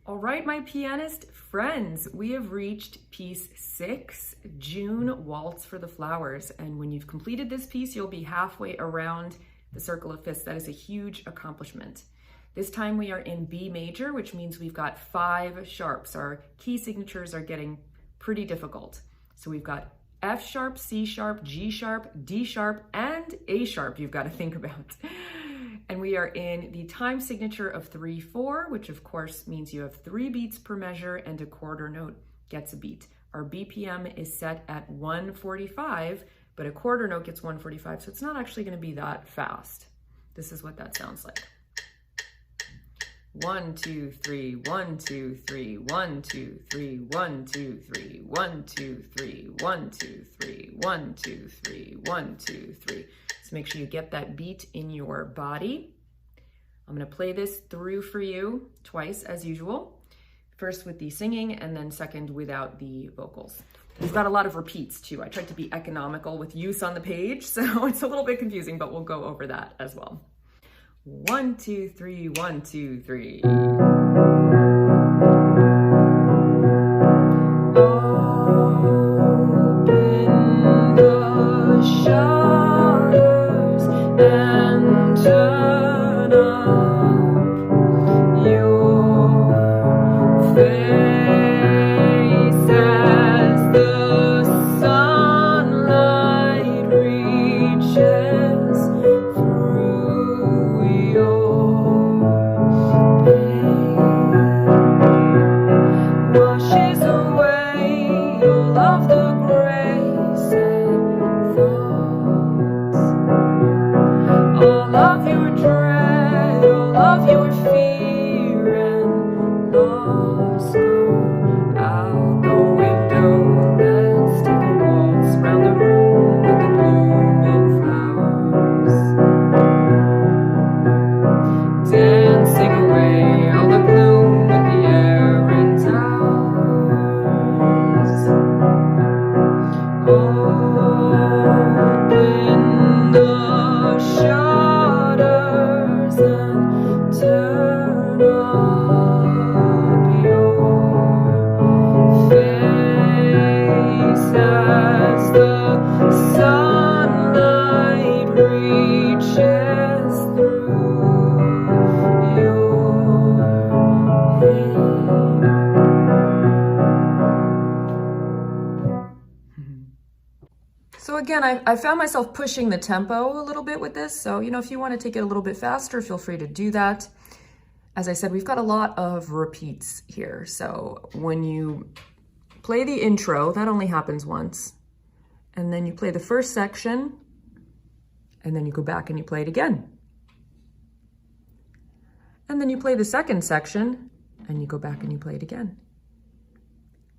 All right, my pianist friends, we have reached piece 6, June Waltz for the Flowers. And when you've completed this piece, you'll be halfway around the Circle of Fifths. That is a huge accomplishment. This time we are in B major, which means we've got 5 sharps. Our key signatures are getting pretty difficult. So we've got F sharp, C sharp, G sharp, D sharp, and A sharp you've got to think about. And we are in the time signature of 3/4, which of course means you have 3 beats per measure and a quarter note gets a beat. Our BPM is set at 145, but a quarter note gets 145, so it's not actually going to be that fast. This is what that sounds like. 1, 2, 3, 1, 2, 3, 1, 2, 3, 1, 2, 3, 1, 2, 3, 1, 2, 3, 1, 2, 3, 1, 2, 3. So make sure you get that beat in your body. I'm going to play this through for you twice as usual. First with the singing and then second without the vocals. We've got a lot of repeats too. I tried to be economical with use on the page, so it's a little bit confusing, but we'll go over that as well. 1, 2, 3, 1, 2, 3. Open the shutters and turn up your face as the sunlight reaches through your pain, washes away all of the grace and thoughts, all of your dread, all of your fear and loss. Go out the window, let's take a waltz round the room with the blooming flowers, dancing away all the gloom with the air and towers. Open the shutters and turn up your face as the sunlight reaches through your pain. So again, I found myself pushing the tempo a little bit with this. So, if you want to take it a little bit faster, feel free to do that. As I said, we've got a lot of repeats here. So when you play the intro, that only happens once. And then you play the first section, and then you go back and you play it again. And then you play the second section, and you go back and you play it again.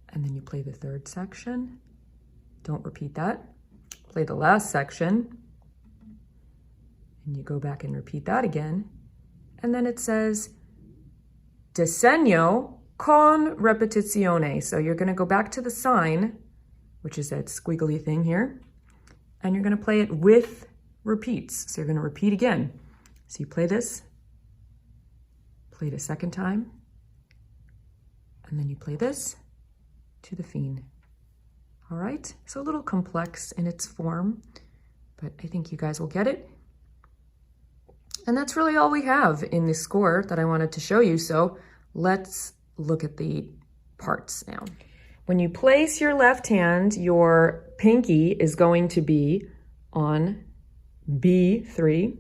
And then you play the third section. Don't repeat that. Play the last section, and you go back and repeat that again. And then it says, disegno con repetizione. So you're going to go back to the sign, which is that squiggly thing here, and you're going to play it with repeats. So you're going to repeat again. So you play this, play it a second time, and then you play this to the fin. All right, so a little complex in its form, but I think you guys will get it. And that's really all we have in this score that I wanted to show you. So let's look at the parts now. When you place your left hand, your pinky is going to be on B3,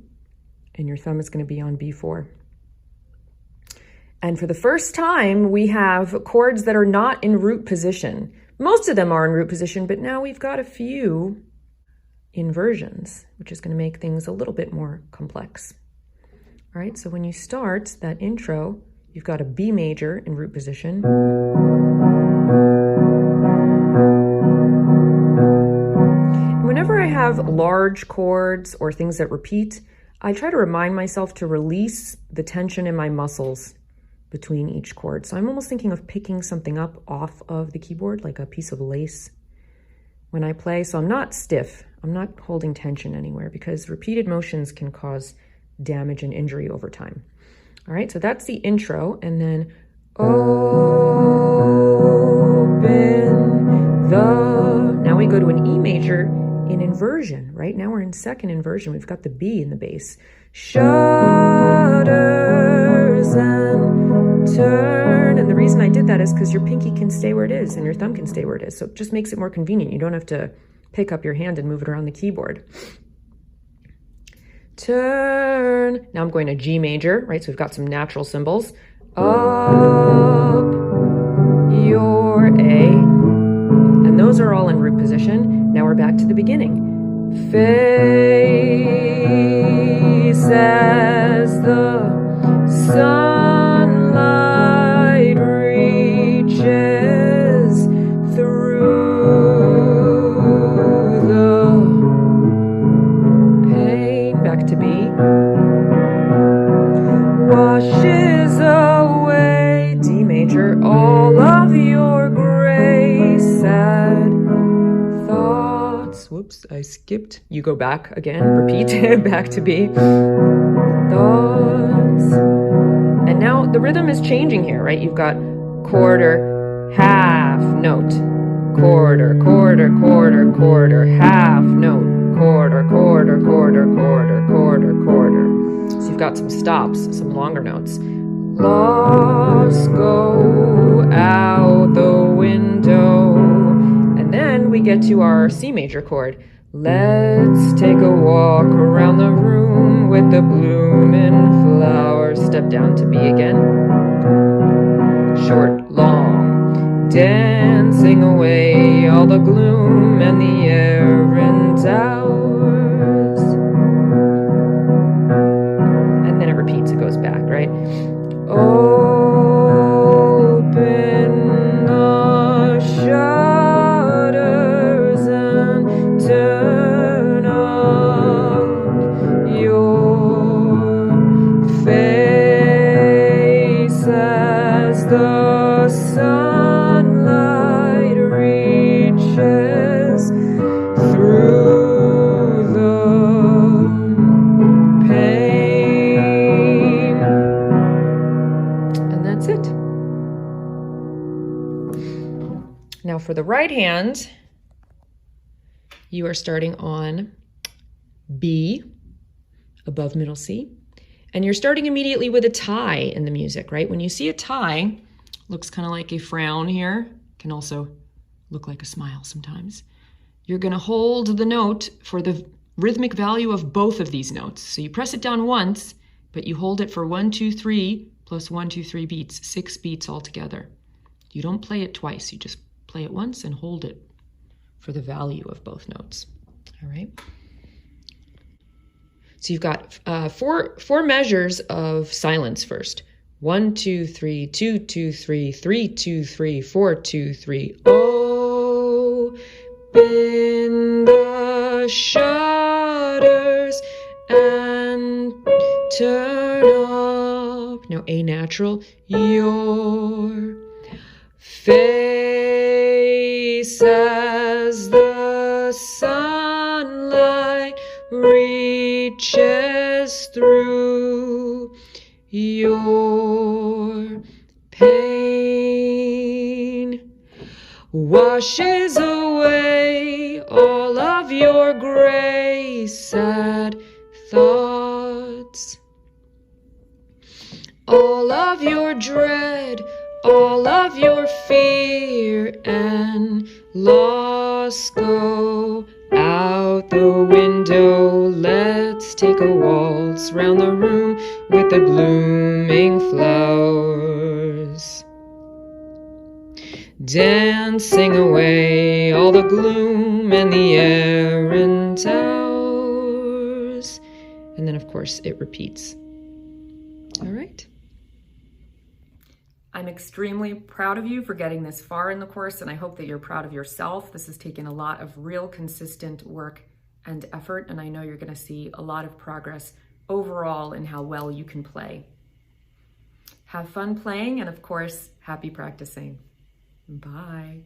and your thumb is going to be on B4. And for the first time, we have chords that are not in root position. Most of them are in root position, but now we've got a few inversions, which is going to make things a little bit more complex. All right, so when you start that intro, you've got a B major in root position. Whenever I have large chords or things that repeat, I try to remind myself to release the tension in my muscles between each chord. So I'm almost thinking of picking something up off of the keyboard, like a piece of lace when I play. So I'm not stiff. I'm not holding tension anywhere, because repeated motions can cause damage and injury over time. All right, so that's the intro. And then Open the. Now we go to an E major in inversion. Right now we're in second inversion. We've got the B in the bass. Shutters and turn. And the reason I did that is because your pinky can stay where it is and your thumb can stay where it is. So it just makes it more convenient. You don't have to pick up your hand and move it around the keyboard. Turn. Now I'm going to G major, right? So we've got some natural symbols. Up your A. And those are all in root position. Now we're back to the beginning. Face as the sunlight reaches through the pane. Back to B. Washes away, D major, all of your gray, sad thoughts. Whoops, I skipped. You go back again, repeat, back to B. Thoughts. And now the rhythm is changing here, right? You've got quarter, half note, quarter, quarter, quarter, quarter, half note, quarter, quarter, quarter, quarter, quarter, quarter. So you've got some stops, some longer notes. Lost, go out the window. And then we get to our C major chord. Let's take a walk around the room with the blooming flowers. Step down to B again. Short, long, dancing away all the gloom and the errand hours. And then it repeats, it goes back, right? Open the shutters and turn up your face as the sunlight reaches through the pane. And that's it. Now for the right hand, you are starting on B, above middle C, and you're starting immediately with a tie in the music, right? When you see a tie, looks kind of like a frown here, can also look like a smile sometimes. You're going to hold the note for the rhythmic value of both of these notes. So you press it down once, but you hold it for 1, 2, 3 plus 1, 2, 3 beats, 6 beats altogether. You don't play it twice, you just play it once and hold it for the value of both notes. All right. So you've got four measures of silence first. 1, 2, 3, 2, 2, 3, 3, 2, 3, 4, 2, 3. Open the shutters and turn up. Now A natural. Your face as the sunlight reaches through your pain, washes away all of your gray, sad thoughts, all of your dread, all of your fear and loss. Go out the window, let's take a waltz round the room with the blooming flowers, dancing away all the gloom and the errand hours. And then of course it repeats. All right. I'm extremely proud of you for getting this far in the course, and I hope that you're proud of yourself. This has taken a lot of real consistent work and effort, and I know you're going to see a lot of progress overall in how well you can play. Have fun playing, and of course, happy practicing. Bye.